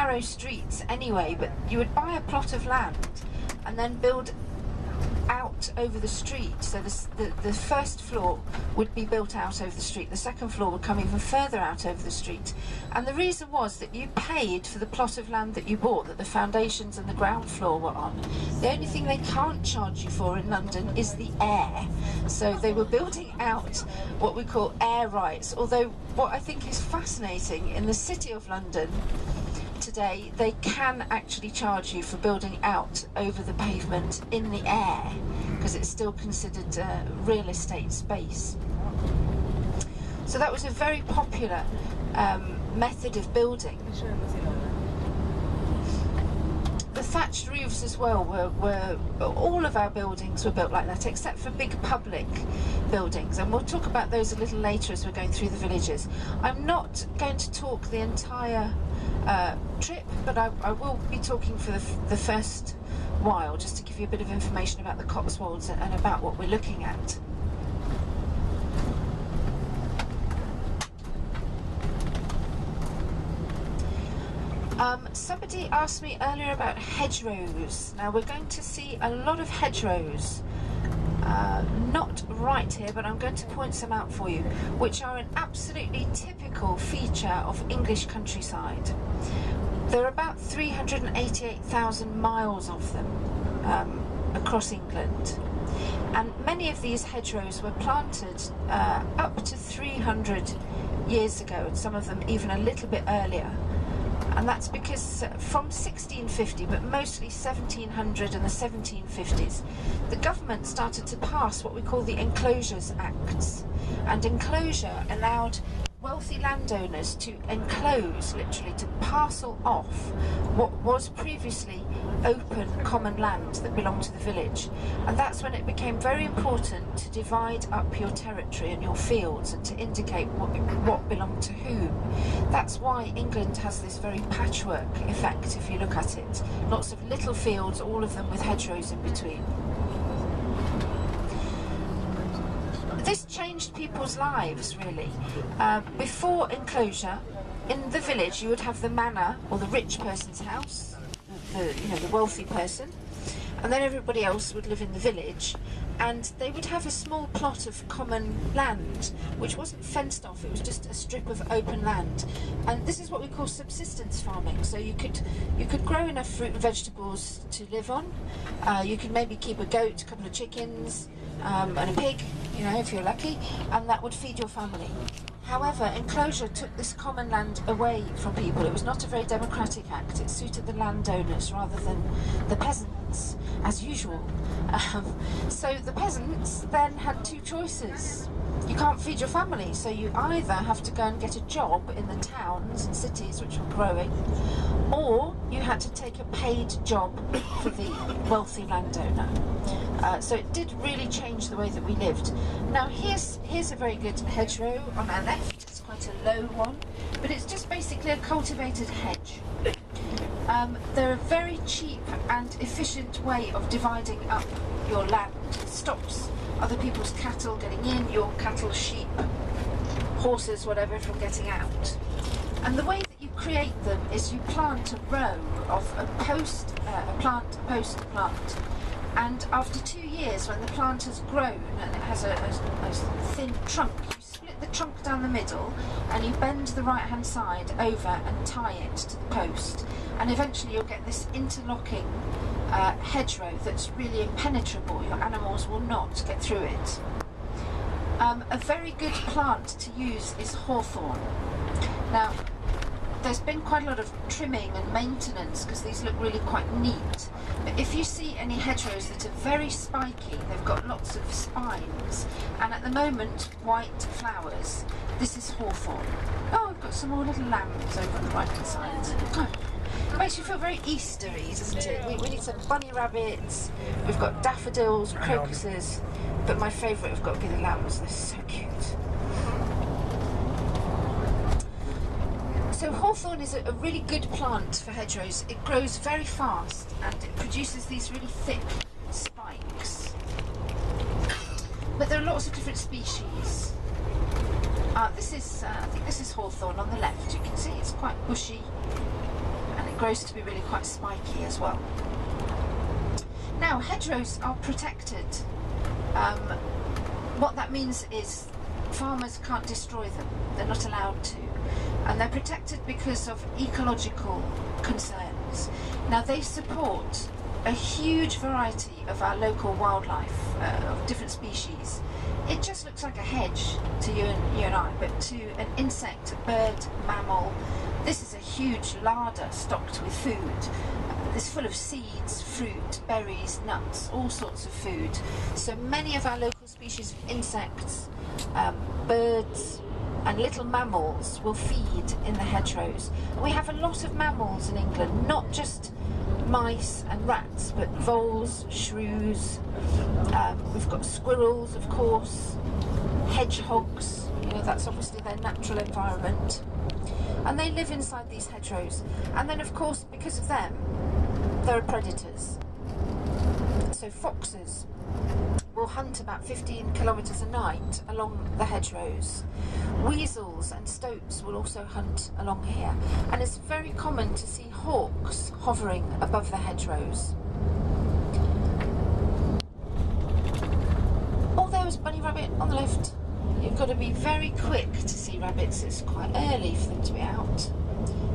narrow streets anyway, but you would buy a plot of land and then build out over the street. So the first floor would be built out over the street, the second floor would come even further out over the street, and the reason was that you paid for the plot of land that you bought, that the foundations and the ground floor were on. The only thing they can't charge you for in London is the air, so they were building out what we call air rights. Although what I think is fascinating, in the City of London today they can actually charge you for building out over the pavement in the air, because it's still considered real estate space. So that was a very popular method of building. The thatched roofs as well were all of our buildings were built like that, except for big public buildings, and we'll talk about those a little later as we're going through the villages. I'm not going to talk the entire trip, but I will be talking for the first while, just to give you a bit of information about the Cotswolds and about what we're looking at. Somebody asked me earlier about hedgerows. Now we're going to see a lot of hedgerows, not right here, but I'm going to point some out for you, which are an absolutely typical feature of English countryside. There are about 388,000 miles of them across England, and many of these hedgerows were planted up to 300 years ago, and some of them even a little bit earlier. And that's because from 1650, but mostly 1700 and the 1750s, the government started to pass what we call the Enclosures Acts. And enclosure allowed wealthy landowners to enclose, literally to parcel off, what was previously open common land that belonged to the village. And that's when it became very important to divide up your territory and your fields and to indicate what belonged to whom. That's why England has this very patchwork effect, if you look at it. Lots of little fields, all of them with hedgerows in between. This changed people's lives, really. Before enclosure, in the village you would have the manor, or the rich person's house, the wealthy person, and then everybody else would live in the village, and they would have a small plot of common land, which wasn't fenced off, it was just a strip of open land. And this is what we call subsistence farming. So you could grow enough fruit and vegetables to live on. You could maybe keep a goat, a couple of chickens, and a pig, if you're lucky, and that would feed your family. However, enclosure took this common land away from people. It was not a very democratic act. It suited the landowners rather than the peasants, as usual. So the peasants then had two choices. You can't feed your family, so you either have to go and get a job in the towns and cities which were growing, or you had to take a paid job for the wealthy landowner. So it did really change the way that we lived. Now here's a very good hedgerow on our left. It's quite a low one, but it's just basically a cultivated hedge. They're a very cheap and efficient way of dividing up your land. It stops other people's cattle getting in, your cattle, sheep, horses, whatever, from getting out. And the way that you create them is you plant a row of a plant, and after 2 years, when the plant has grown and it has a thin trunk, you split the trunk down the middle and you bend the right hand side over and tie it to the post, and eventually you'll get this interlocking hedgerow that's really impenetrable. Your animals will not get through it. A very good plant to use is hawthorn. Now, there's been quite a lot of trimming and maintenance because these look really quite neat. But if you see any hedgerows that are very spiky, they've got lots of spines, and at the moment white flowers, this is hawthorn. Oh, I've got some more little lambs over on the right hand side. Oh. It makes you feel very Eastery, doesn't it? We need some bunny rabbits, we've got daffodils, crocuses, but my favourite have got to be the lambs. They're so cute. So hawthorn is a really good plant for hedgerows. It grows very fast and it produces these really thick spikes. But there are lots of different species. I think this is hawthorn on the left. You can see it's quite bushy and it grows to be really quite spiky as well. Now, hedgerows are protected. What that means is farmers can't destroy them. They're not allowed to. And they're protected because of ecological concerns. Now, they support a huge variety of our local wildlife, of different species. It just looks like a hedge to you and I, but to an insect, a bird, mammal, this is a huge larder stocked with food. It's full of seeds, fruit, berries, nuts, all sorts of food. So many of our local species of insects, birds and little mammals will feed in the hedgerows. We have a lot of mammals in England, not just mice and rats, but voles, shrews, we've got squirrels, of course, hedgehogs, you know, that's obviously their natural environment. And they live inside these hedgerows. And then, of course, because of them, there are predators. So foxes will hunt about 15 kilometres a night along the hedgerows. Weasels and stoats will also hunt along here. And it's very common to see hawks hovering above the hedgerows. Oh, there was bunny rabbit on the left. You've got to be very quick to see rabbits. It's quite early for them to be out.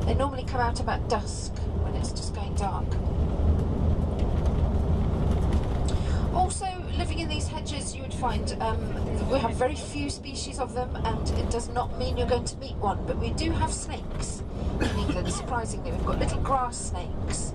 They normally come out about dusk when it's just going dark. Also, living in these hedges, you would find we have very few species of them, and it does not mean you're going to meet one, but we do have snakes in England, surprisingly. We've got little grass snakes,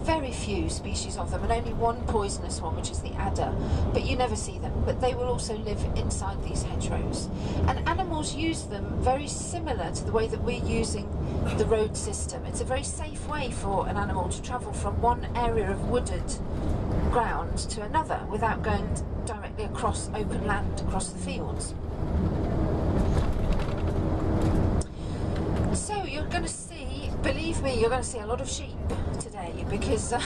very few species of them, and only one poisonous one, which is the adder, but you never see them. But they will also live inside these hedgerows. And animals use them very similar to the way that we're using the road system. It's a very safe way for an animal to travel from one area of wooded ground to another without going directly across open land, across the fields. So you're going to see, believe me, you're going to see a lot of sheep today, because the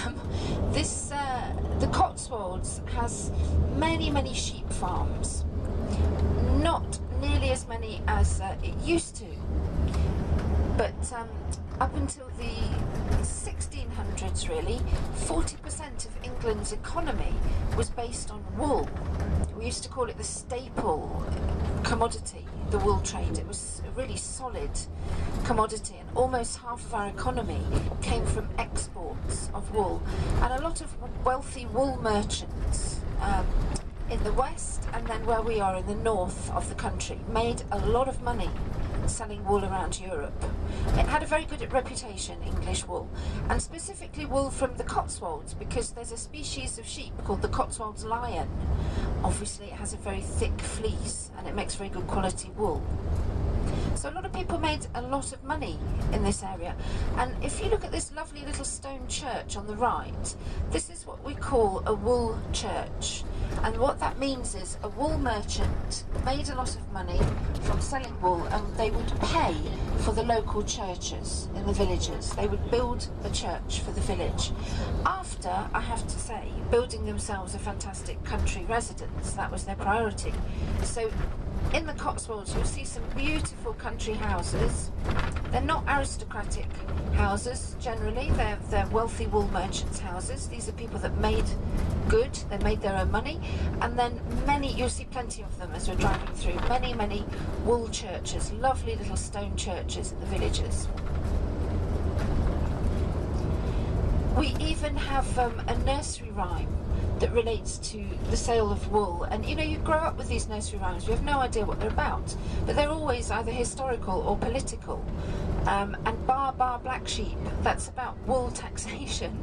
Cotswolds has many sheep farms. Not nearly as many as it used to, but up until the 1600s, really, 40% of England's economy was based on wool. We used to call it the staple commodity, the wool trade. It was a really solid commodity, and almost half of our economy came from exports of wool. And a lot of wealthy wool merchants in the west, and then where we are in the north of the country, made a lot of money selling wool around Europe. It had a very good reputation, English wool, and specifically wool from the Cotswolds, because there's a species of sheep called the Cotswolds lion. Obviously it has a very thick fleece and it makes very good quality wool. So a lot of people made a lot of money in this area. And if you look at this lovely little stone church on the right, this is what we call a wool church. And what that means is a wool merchant made a lot of money from selling wool, and they would pay for the local churches in the villages. They would build a church for the village. After, I have to say, building themselves a fantastic country residence, that was their priority. So in the Cotswolds, you'll see some beautiful country houses. They're not aristocratic houses generally, they're wealthy wool merchants' houses. These are people that made good, they made their own money, and then you'll see plenty of them as we're driving through, many wool churches, lovely little stone churches in the villages. We even have a nursery rhyme that relates to the sale of wool, and you know, you grow up with these nursery rhymes, we have no idea what they're about, but they're always either historical or political. And bar black sheep, that's about wool taxation.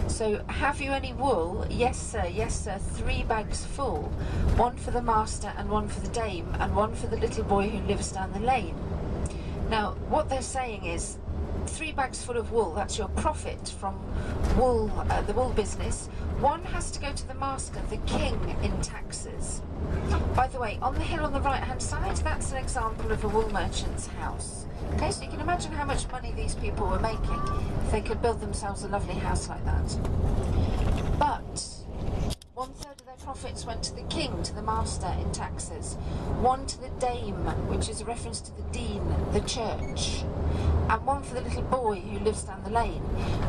So, have you any wool? Yes sir, 3 bags full, one for the master and one for the dame, and one for the little boy who lives down the lane. Now what they're saying is 3 bags full of wool, that's your profit from wool, the wool business. 1 has to go to the master, the king, in taxes. By the way, on the hill on the right hand side, that's an example of a wool merchant's house. Okay, so you can imagine how much money these people were making if they could build themselves a lovely house like that. But 1/3 of their profits went to the king, to the master in taxes, 1 to the dame, which is a reference to the dean, the church, and 1 for the little boy who lives down the lane,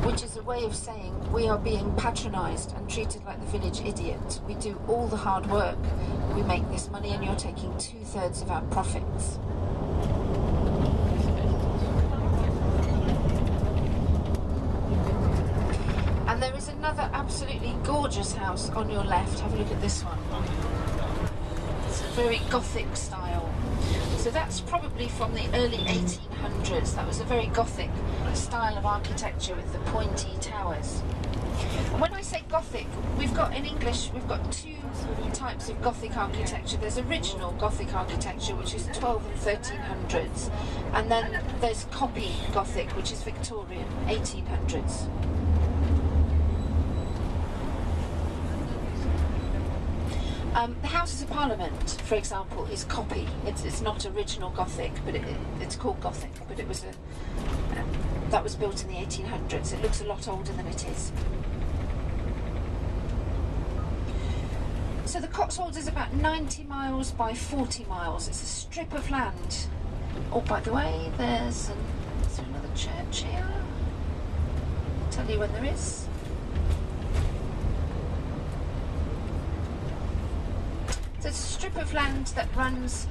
which is a way of saying we are being patronised and treated like the village idiot. We do all the hard work, we make this money, and you're taking 2/3 of our profits. And there is another absolutely gorgeous house on your left. Have a look at this one. It's a very Gothic style. So that's probably from the early 1800s. That was a very Gothic style of architecture with the pointy towers. And when I say Gothic, we've got in English, we've got 2 types of Gothic architecture. There's original Gothic architecture, which is 12 and 1300s. And then there's copy Gothic, which is Victorian, 1800s. The Houses of Parliament, for example, is copy. It's not original Gothic, but it's called Gothic. But it was that was built in the 1800s. It looks a lot older than it is. So the Cotswolds is about 90 miles by 40 miles. It's a strip of land. Oh, by the way, there's another church here. I'll tell you when there is. It's a strip of land that runs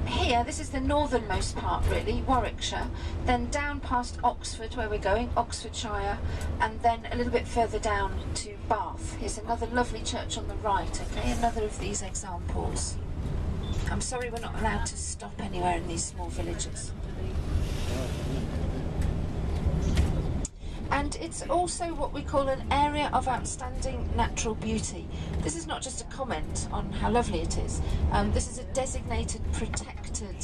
here. This is the northernmost part, really, Warwickshire, then down past Oxford, where we're going, Oxfordshire, and then a little bit further down to Bath. Here's another lovely church on the right, okay, another of these examples. I'm sorry we're not allowed to stop anywhere in these small villages. And it's also what we call an area of outstanding natural beauty. This is not just a comment on how lovely it is. This is a designated protected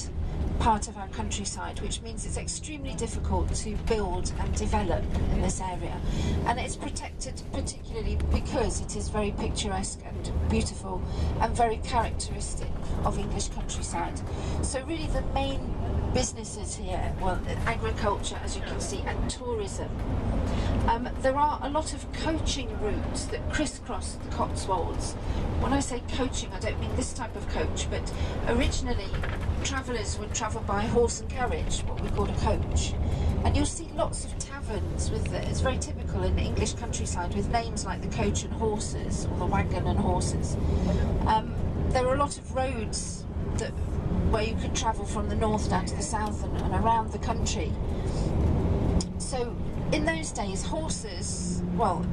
part of our countryside, which means it's extremely difficult to build and develop in this area. And it's protected particularly because it is very picturesque and beautiful and very characteristic of English countryside. So really the main businesses here, well, agriculture, as you can see, and tourism. There are a lot of coaching routes that crisscross the Cotswolds. When I say coaching, I don't mean this type of coach, but originally travellers would travel by horse and carriage, what we call a coach. And you'll see lots of taverns with, it's very typical in the English countryside, with names like the Coach and Horses, or the Wagon and Horses. There are a lot of roads where you could travel from the north down to the south and around the country. So in those days, horses, well,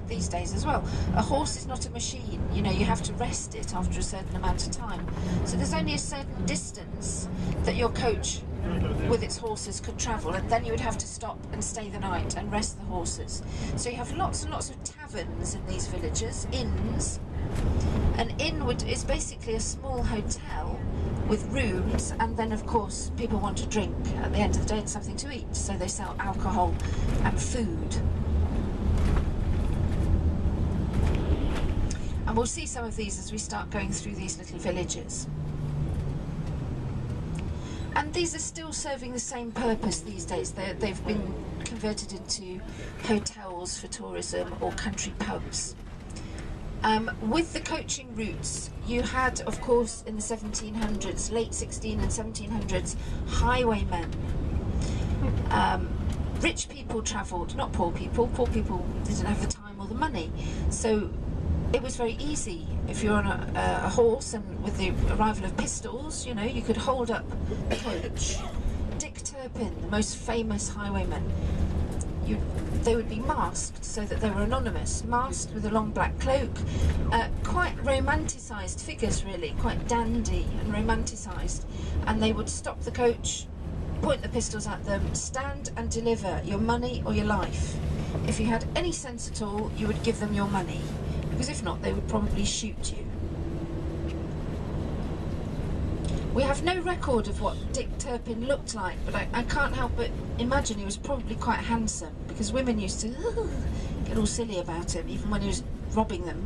these days as well, a horse is not a machine. You know, you have to rest it after a certain amount of time. So there's only a certain distance that your coach with its horses could travel, and then you would have to stop and stay the night and rest the horses. So you have lots and lots of taverns in these villages, inns. An inn is basically a small hotel with rooms, and then of course people want to drink at the end of the day and something to eat, so they sell alcohol and food. And we'll see some of these as we start going through these little villages. And these are still serving the same purpose these days. They've been converted into hotels for tourism or country pubs. With the coaching routes, you had, of course, in the 1700s, late 16 and 1700s, highwaymen. Rich people travelled, not poor people. Poor people didn't have the time or the money. So it was very easy. If you're on a horse, and with the arrival of pistols, you know, you could hold up the coach. Dick Turpin, the most famous highwayman, they would be masked so that they were anonymous, masked with a long black cloak, quite romanticised figures really, quite dandy and romanticised, and they would stop the coach, point the pistols at them, stand and deliver your money or your life. If you had any sense at all, you would give them your money, because if not, they would probably shoot you. We have no record of what Dick Turpin looked like, but I can't help but imagine he was probably quite handsome, because women used to get all silly about him, even when he was robbing them.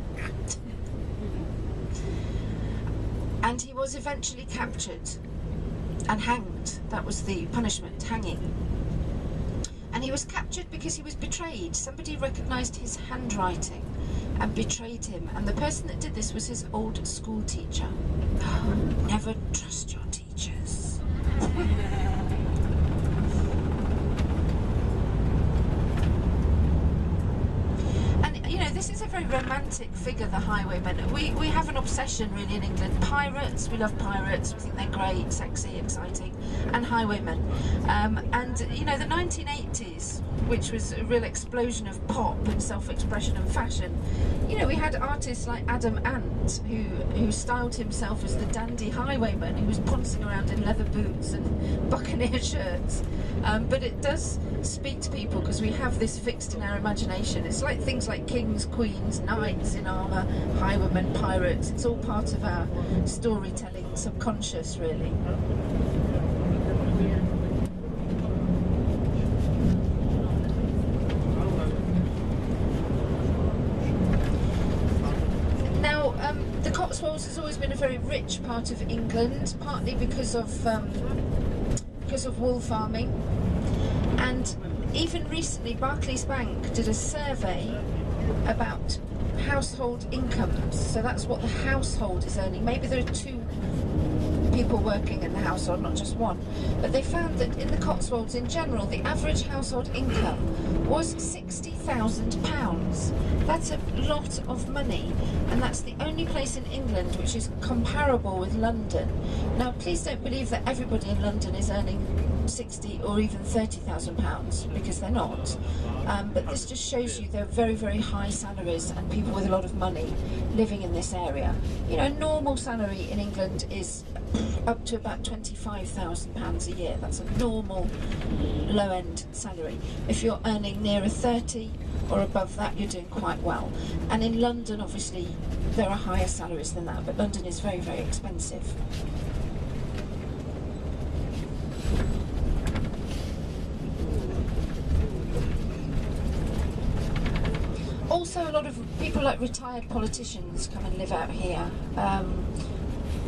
And he was eventually captured and hanged. That was the punishment, hanging. And And he was captured because he was betrayed. Somebody recognised his handwriting and betrayed him. And the person that did this was his old school teacher. Never trust your teachers. This is a very romantic figure, the highwayman. We have an obsession really in England. Pirates, we love pirates, we think they're great, sexy, exciting, and highwaymen. And the 1980s, which was a real explosion of pop and self-expression and fashion, we had artists like Adam Ant, who styled himself as the dandy highwayman, who was pouncing around in leather boots and buccaneer shirts. But it does speak to people because we have this fixed in our imagination. It's like things like kings, queens, knights in armour, highwaymen, pirates. It's all part of our storytelling subconscious, really. Now, the Cotswolds has always been a very rich part of England, partly because of wool farming, and even recently Barclays Bank did a survey about household incomes. So that's what the household is earning. Maybe there are two people working in the household, not just one. But they found that in the Cotswolds in general, the average household income was £60,000. That's a lot of money, and that's the only place in England which is comparable with London. Now, please don't believe that everybody in London is earning £60,000 or even £30,000, because they're not. But this just shows you there are very, very high salaries and people with a lot of money living in this area. A normal salary in England is up to about £25,000 a year. That's a normal low-end salary. If you're earning nearer 30 or above that, you're doing quite well. And in London, obviously, there are higher salaries than that, but London is very, very expensive. Also, a lot of people like retired politicians come and live out here.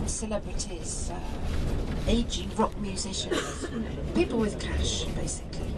Celebrities, aging rock musicians, people with cash, basically.